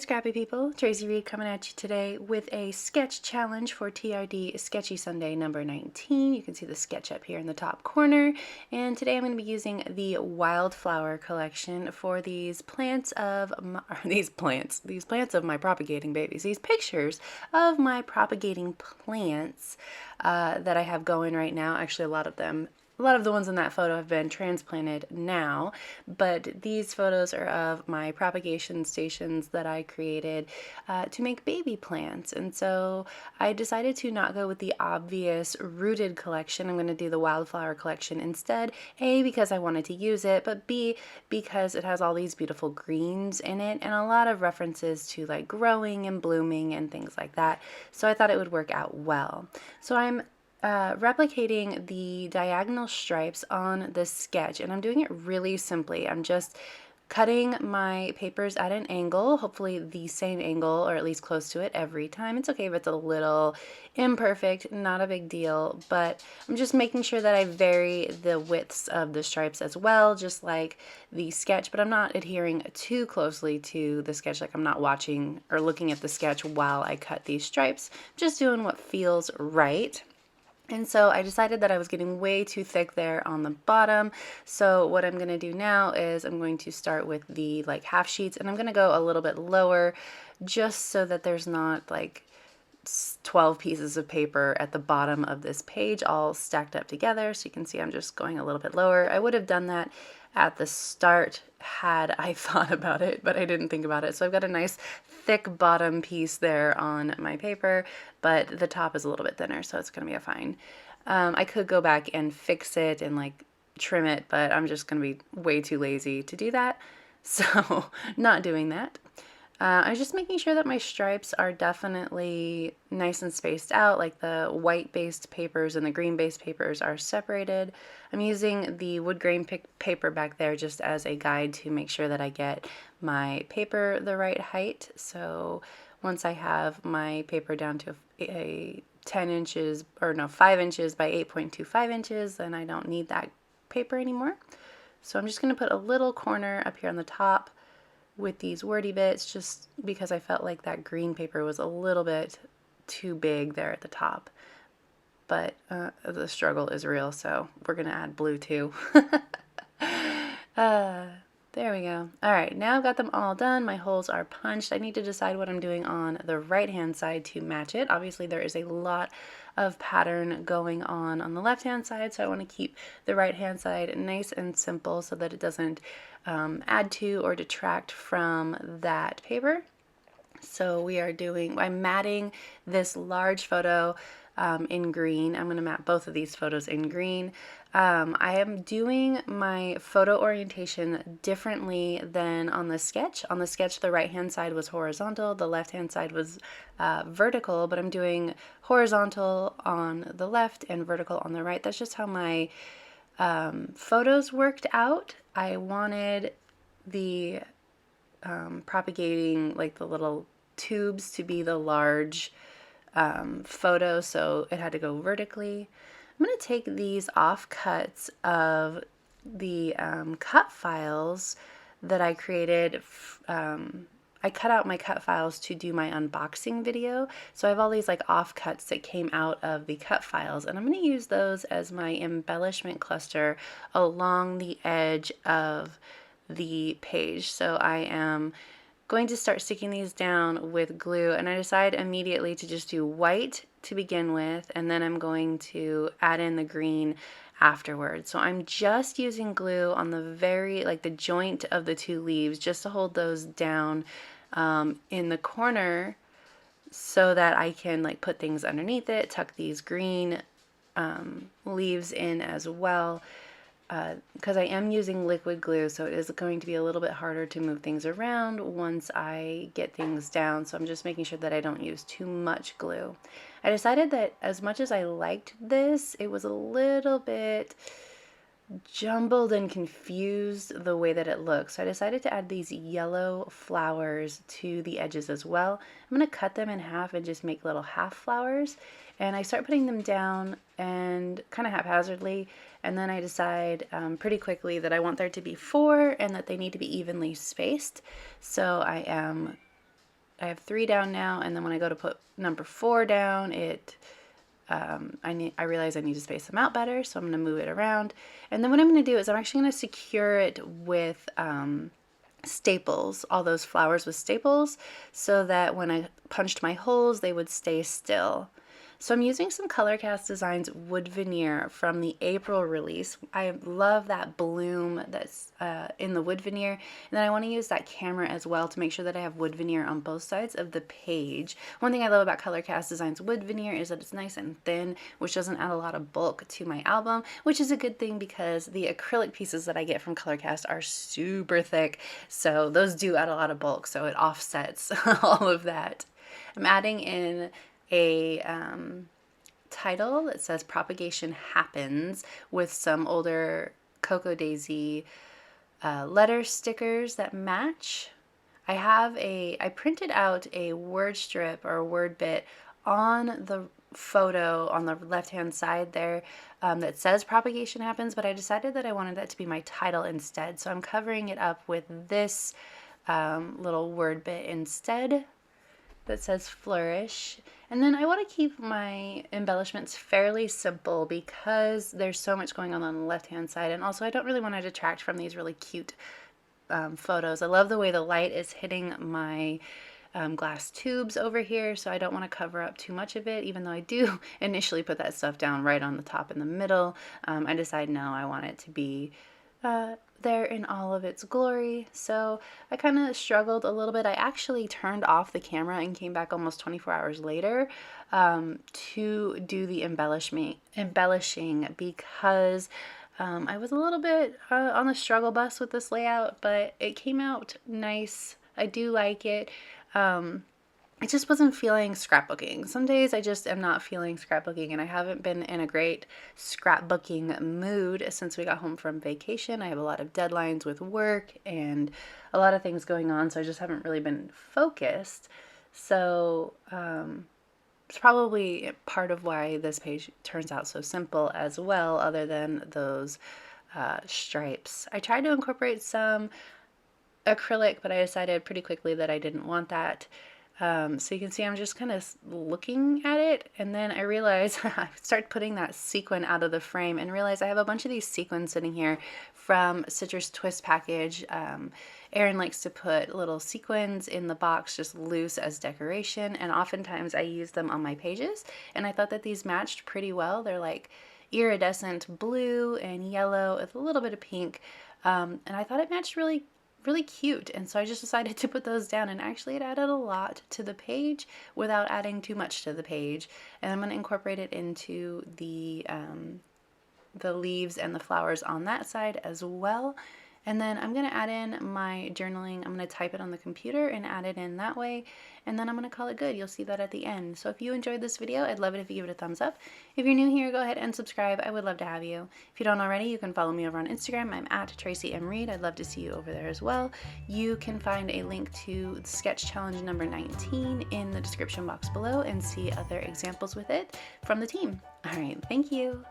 scrappy people, Tracy Reed coming at you today with a sketch challenge for TRD Sketchy Sunday number 19. You can see the sketch up here in the top corner, and today I'm going to be using the wildflower collection for these plants of my, these plants of my propagating babies, these pictures of my propagating plants that I have going right now. Actually, a lot of the ones in that photo have been transplanted now, but these photos are of my propagation stations that I created to make baby plants. And so I decided to not go with the obvious rooted collection. I'm going to do the wildflower collection instead, A, because I wanted to use it, but B, because it has all these beautiful greens in it and a lot of references to like growing and blooming and things like that. So I thought it would work out well. So I'm replicating the diagonal stripes on the sketch, and I'm doing it really simply. I'm just cutting my papers at an angle, hopefully the same angle or at least close to it every time. It's okay if it's a little imperfect, not a big deal, but I'm just making sure that I vary the widths of the stripes as well, just like the sketch, but I'm not adhering too closely to the sketch, like I'm not watching or looking at the sketch while I cut these stripes, just doing what feels right. And so I decided that I was getting way too thick there on the bottom. So what I'm going to do now is I'm going to start with the like half sheets, and I'm going to go a little bit lower just so that there's not like 12 pieces of paper at the bottom of this page all stacked up together. So you can see I'm just going a little bit lower. I would have done that at the start had I thought about it, but I didn't think about it. So I've got a nice thick bottom piece there on my paper, but the top is a little bit thinner, so it's going to be a fine. I could go back and fix it and like trim it, but I'm just going to be way too lazy to do that, so not doing that. I'm just making sure that my stripes are definitely nice and spaced out, like the white-based papers and the green-based papers are separated. I'm using the wood grain paper back there just as a guide to make sure that I get my paper the right height. So once I have my paper down to a 10 inches, or no, 5 inches by 8.25 inches, then I don't need that paper anymore. So I'm just going to put a little corner up here on the top with these wordy bits, just because I felt like that green paper was a little bit too big there at the top. But the struggle is real, so we're going to add blue too. There we go. All right, now I've got them all done. My holes are punched. I need to decide what I'm doing on the right-hand side to match it. Obviously, there is a lot of pattern going on the left-hand side, so I want to keep the right-hand side nice and simple so that it doesn't add to or detract from that paper. So I'm matting this large photo in green. I'm going to mat both of these photos in green. I am doing my photo orientation differently than on the sketch. On the sketch, the right-hand side was horizontal, the left-hand side was vertical, but I'm doing horizontal on the left and vertical on the right. That's just how my photos worked out. I wanted the propagating, like the little tubes, to be the large photo, so it had to go vertically. I'm going to take these offcuts of the cut files that I created. I cut out my cut files to do my unboxing video, so I have all these like offcuts that came out of the cut files, and I'm going to use those as my embellishment cluster along the edge of the page. So I am going to start sticking these down with glue, and I decide immediately to just do white to begin with, and then I'm going to add in the green afterwards. So I'm just using glue on the the joint of the two leaves just to hold those down in the corner so that I can like put things underneath it, tuck these green leaves in as well. Because I am using liquid glue, so it is going to be a little bit harder to move things around once I get things down, so I'm just making sure that I don't use too much glue. I decided that as much as I liked this, it was a little bit jumbled and confused the way that it looks. So I decided to add these yellow flowers to the edges as well. I'm going to cut them in half and just make little half flowers. And I start putting them down and kind of haphazardly. And then I decide pretty quickly that I want there to be 4 and that they need to be evenly spaced. So I am I have 3 down now, and then when I go to put number 4 down, I realize I need to space them out better, so I'm going to move it around. And then what I'm going to do is I'm actually going to secure it with staples, all those flowers with staples, so that when I punched my holes, they would stay still. So I'm using some ColorCast Designs wood veneer from the April release. I love that bloom that's in the wood veneer. And then I want to use that camera as well to make sure that I have wood veneer on both sides of the page. One thing I love about ColorCast Designs wood veneer is that it's nice and thin, which doesn't add a lot of bulk to my album, which is a good thing because the acrylic pieces that I get from ColorCast are super thick. So those do add a lot of bulk, so it offsets all of that. I'm adding in a title that says Propagation Happens with some older Cocoa Daisy letter stickers that match. I printed out a word strip or a word bit on the photo on the left hand side there that says Propagation Happens, but I decided that I wanted that to be my title instead, so I'm covering it up with this little word bit instead that says flourish. And then I want to keep my embellishments fairly simple because there's so much going on the left hand side, and also I don't really want to detract from these really cute photos. I love the way the light is hitting my glass tubes over here, so I don't want to cover up too much of it, even though I do initially put that stuff down right on the top in the middle. I decide no, I want it to be there in all of its glory. So I kind of struggled a little bit. I actually turned off the camera and came back almost 24 hours later to do the embellishing because I was a little bit on the struggle bus with this layout, but it came out nice. I do like it. I just wasn't feeling scrapbooking. Some days I just am not feeling scrapbooking, and I haven't been in a great scrapbooking mood since we got home from vacation. I have a lot of deadlines with work and a lot of things going on, so I just haven't really been focused. So it's probably part of why this page turns out so simple as well, other than those stripes. I tried to incorporate some acrylic, but I decided pretty quickly that I didn't want that. So you can see I'm just kind of looking at it, and then I realize I start putting that sequin out of the frame and realize I have a bunch of these sequins sitting here from Citrus Twist package. Erin likes to put little sequins in the box just loose as decoration, and oftentimes I use them on my pages, and I thought that these matched pretty well. They're like iridescent blue and yellow with a little bit of pink, and I thought it matched really cute, and so I just decided to put those down, and actually it added a lot to the page without adding too much to the page. And I'm going to incorporate it into the leaves and the flowers on that side as well. And then I'm going to add in my journaling. I'm going to type it on the computer and add it in that way. And then I'm going to call it good. You'll see that at the end. So if you enjoyed this video, I'd love it if you give it a thumbs up. If you're new here, go ahead and subscribe. I would love to have you. If you don't already, you can follow me over on Instagram. I'm at Traci M. Reed. I'd love to see you over there as well. You can find a link to the sketch challenge number 19 in the description box below and see other examples with it from the team. All right, thank you.